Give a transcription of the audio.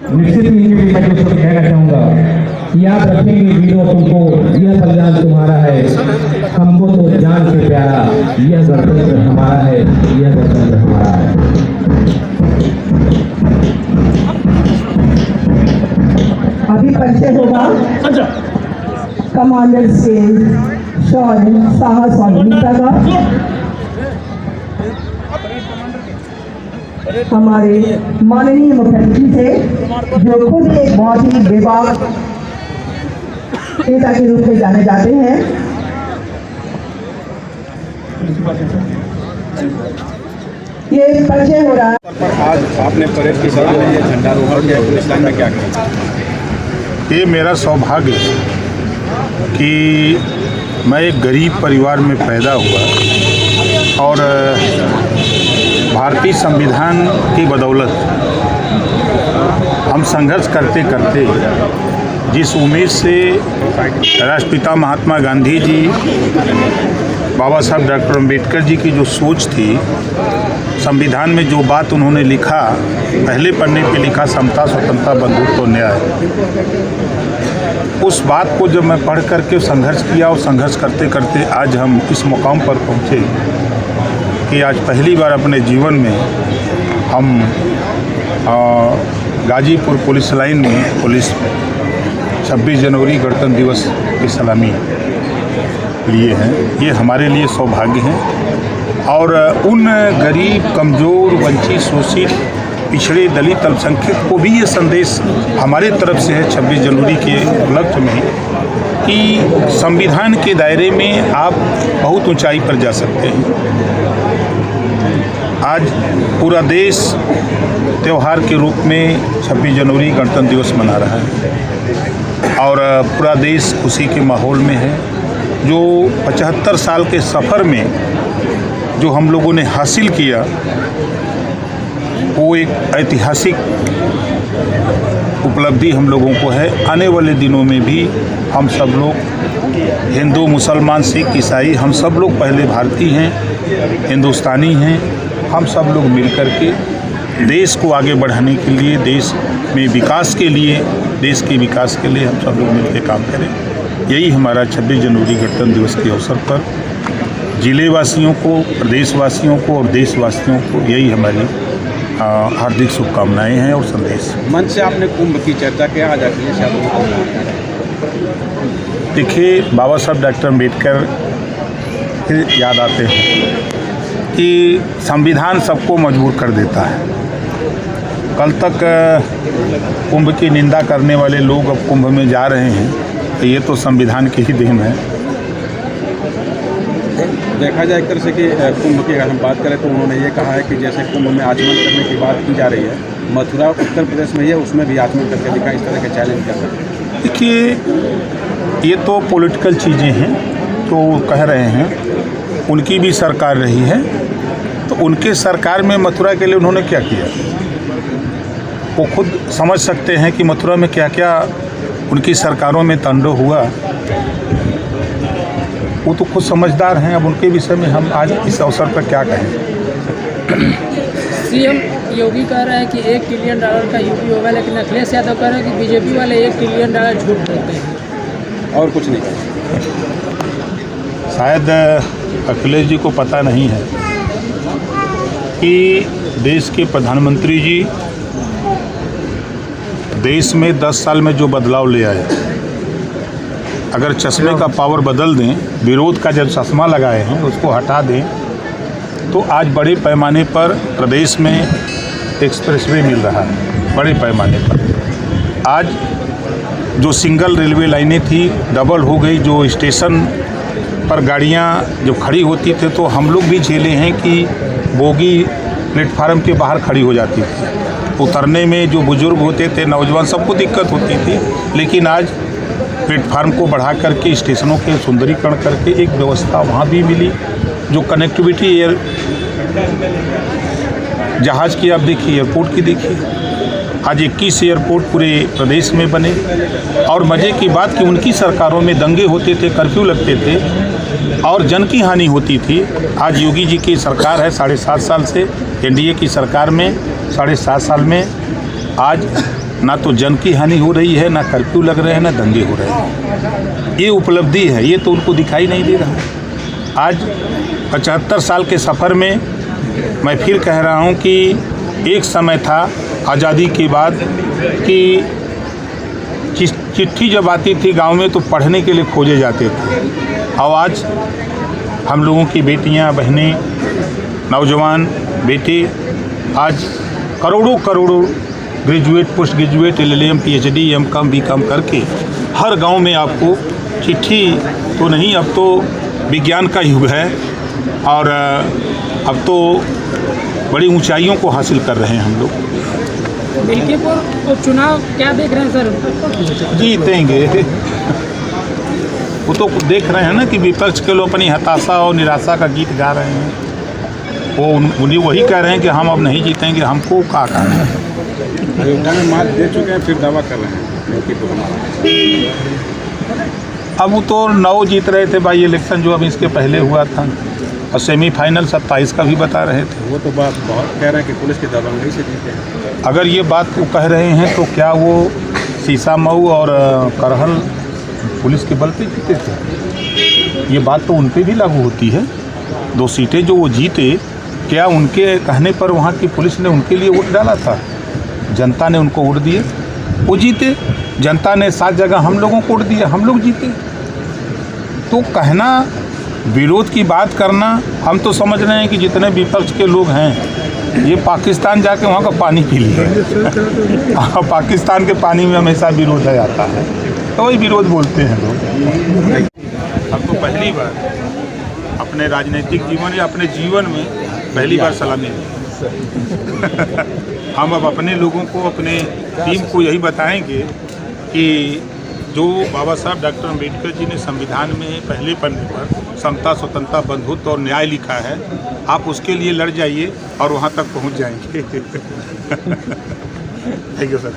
निश्चित ही मैं दोस्तों को कहना चाहूँगा, याद रखेंगे वीरों तुमको, यह बलिदान तुम्हारा है, हमको तो जान से प्यारा, यह गणतंत्र हमारा है, यह गणतंत्र हमारा है। अभी परिचय होगा कमांडर से शौर्य, साहस और वीरता का। हमारे माननीय मुख्यमंत्री से, जो खुद एक बहुत ही बेबाक नेता के रूप में जाने जाते हैं। ये परिचय हो रहा है। आज आपने परेड की सभा में ये झंडारोहण किया, पुलिस लाइन में क्या किया? ये मेरा सौभाग्य है कि मैं एक गरीब परिवार में पैदा हुआ और भारतीय संविधान की बदौलत हम संघर्ष करते करते जिस उम्मीद से राष्ट्रपिता महात्मा गांधी जी, बाबा साहब डॉक्टर अम्बेडकर जी की जो सोच थी, संविधान में जो बात उन्होंने लिखा, पहले पन्ने पे लिखा समता, स्वतंत्रता, बंधुत्व, न्याय, उस बात को जब मैं पढ़ करके संघर्ष किया और संघर्ष करते करते आज हम इस मुकाम पर पहुँचे कि आज पहली बार अपने जीवन में हम गाजीपुर पुलिस लाइन में पुलिस 26 जनवरी गणतंत्र दिवस की सलामी लिए हैं। ये हमारे लिए सौभाग्य है और उन गरीब, कमज़ोर, वंचित, शोषित, पिछड़े, दलित, अल्पसंख्यक को भी ये संदेश हमारे तरफ से है 26 जनवरी के उपलक्ष्य में कि संविधान के दायरे में आप बहुत ऊंचाई पर जा सकते हैं। आज पूरा देश त्यौहार के रूप में 26 जनवरी गणतंत्र दिवस मना रहा है और पूरा देश खुशी के माहौल में है। जो 75 साल के सफ़र में जो हम लोगों ने हासिल किया, वो एक ऐतिहासिक उपलब्धि हम लोगों को है। आने वाले दिनों में भी हम सब लोग, हिंदू, मुसलमान, सिख, ईसाई, हम सब लोग पहले भारतीय हैं, हिंदुस्तानी हैं। हम सब लोग मिलकर के देश को आगे बढ़ाने के लिए, देश में विकास के लिए, देश के विकास के लिए हम सब लोग मिलकर काम करें। यही हमारा 26 जनवरी गणतंत्र दिवस के अवसर पर जिले वासियों को, प्रदेशवासियों को और देशवासियों को यही हमारी हार्दिक शुभकामनाएं हैं और संदेश। मंच से आपने कुंभ की चर्चा किया, आज अखिलेश यादव। देखिए, बाबा साहब डॉक्टर अम्बेडकर याद आते हैं कि संविधान सबको मजबूर कर देता है। कल तक कुंभ की निंदा करने वाले लोग अब कुंभ में जा रहे हैं, तो ये तो संविधान की ही देन है। देखा जाए एक तरह से कि कुंभ की अगर हम बात करें तो उन्होंने ये कहा है कि जैसे कुंभ में आचमन करने की बात की जा रही है, मथुरा उत्तर प्रदेश में ही है, उसमें भी आचमन करके दिखा, इस तरह के चैलेंज कर रहे हैं। देखिए, ये तो पॉलिटिकल चीज़ें हैं, तो कह रहे हैं उनकी भी सरकार रही है, तो उनके सरकार में मथुरा के लिए उन्होंने क्या किया, वो खुद समझ सकते हैं कि मथुरा में क्या क्या उनकी सरकारों में तांडव हुआ। वो तो खुद समझदार हैं। अब उनके विषय में हम आज इस अवसर पर क्या कहें। सीएम योगी कह रहे हैं कि $1 ट्रिलियन का यूपी होगा, लेकिन अखिलेश यादव कह रहे हैं कि बीजेपी वाले $1 ट्रिलियन झूठ बोलते हैं और कुछ नहीं कहा। शायद अखिलेश जी को पता नहीं है कि देश के प्रधानमंत्री जी देश में 10 साल में जो बदलाव ले आए, अगर चश्मे का पावर बदल दें, विरोध का जो चश्मा लगाए हैं उसको हटा दें, तो आज बड़े पैमाने पर प्रदेश में एक्सप्रेसवे मिल रहा है। बड़े पैमाने पर आज जो सिंगल रेलवे लाइनें थी डबल हो गई। जो स्टेशन पर गाड़ियां जो खड़ी होती थे तो हम लोग भी झेले हैं कि बोगी प्लेटफार्म के बाहर खड़ी हो जाती थी, उतरने में जो बुजुर्ग होते थे, नौजवान, सबको दिक्कत होती थी। लेकिन आज प्लेटफार्म को बढ़ा करके स्टेशनों के सुंदरीकरण करके एक व्यवस्था वहाँ भी मिली। जो कनेक्टिविटी एयर जहाज़ की आप देखिए, एयरपोर्ट की देखिए, आज 21 एयरपोर्ट पूरे प्रदेश में बने। और मज़े की बात कि उनकी सरकारों में दंगे होते थे, कर्फ्यू लगते थे और जन की हानि होती थी। आज योगी जी की सरकार है 7.5 साल से, एनडीए की सरकार में 7.5 साल में आज ना तो जन की हानि हो रही है, ना कर्फ्यू लग रहे हैं, ना दंगे हो रहे हैं। ये उपलब्धि है, ये तो उनको दिखाई नहीं दे रहा। आज 75 साल के सफ़र में मैं फिर कह रहा हूँ कि एक समय था आज़ादी के बाद कि चिट्ठी जब आती थी गांव में तो पढ़ने के लिए खोजे जाते थे, और आज हम लोगों की बेटियां, बहनें, नौजवान बेटे आज करोड़ों करोड़ों graduate, post graduate, LLM, PhD, M.Com, B.Com करके हर गांव में आपको चिट्ठी तो नहीं, अब तो विज्ञान का युग है और अब तो बड़ी ऊंचाइयों को हासिल कर रहे हैं हम लोग। मिल्कीपुर तो चुनाव क्या देख रहे हैं सर? जीतेंगे। वो तो देख रहे हैं ना कि विपक्ष के लोग अपनी हताशा और निराशा का गीत गा रहे हैं। वो उन्हें वही कह रहे हैं कि हम अब नहीं जीतेंगे, हमको क्या करना है। अयोध्या में मात दे चुके हैं, फिर दावा कर रहे हैं मिल्कीपुर हमारा। अब वो तो 9 जीत रहे थे बाई इलेक्शन जो अब इसके पहले हुआ था, और सेमीफाइनल 27 का भी बता रहे थे। वो तो बात बहुत कह रहे हैं कि पुलिस की दबंगई से जीते हैं। अगर ये बात वो कह रहे हैं तो क्या वो सीसामऊ और करहल पुलिस के बल पे जीते थे? ये बात तो उन पे भी लागू होती है। 2 सीटें जो वो जीते, क्या उनके कहने पर वहाँ की पुलिस ने उनके लिए वोट डाला था? जनता ने उनको वोट दिए, वो जीते। जनता ने 7 जगह हम लोगों को वोट दिया, हम लोग जीते। तो कहना, विरोध की बात करना, हम तो समझ रहे हैं कि जितने विपक्ष के लोग हैं ये पाकिस्तान जाके वहाँ का पानी पी लिए। पाकिस्तान के पानी में हमेशा विरोध है आता है, तो वही विरोध बोलते हैं लोग। अब तो पहली बार अपने राजनीतिक जीवन या अपने जीवन में पहली बार सलामी हम अब अपने लोगों को, अपने टीम को यही बताएंगे कि जो बाबा साहब डॉक्टर अम्बेडकर जी ने संविधान में पहले पन्ने पर समता, स्वतंत्रता, बंधुत्व और न्याय लिखा है, आप उसके लिए लड़ जाइए और वहाँ तक पहुँच जाएंगे। Thank you sir.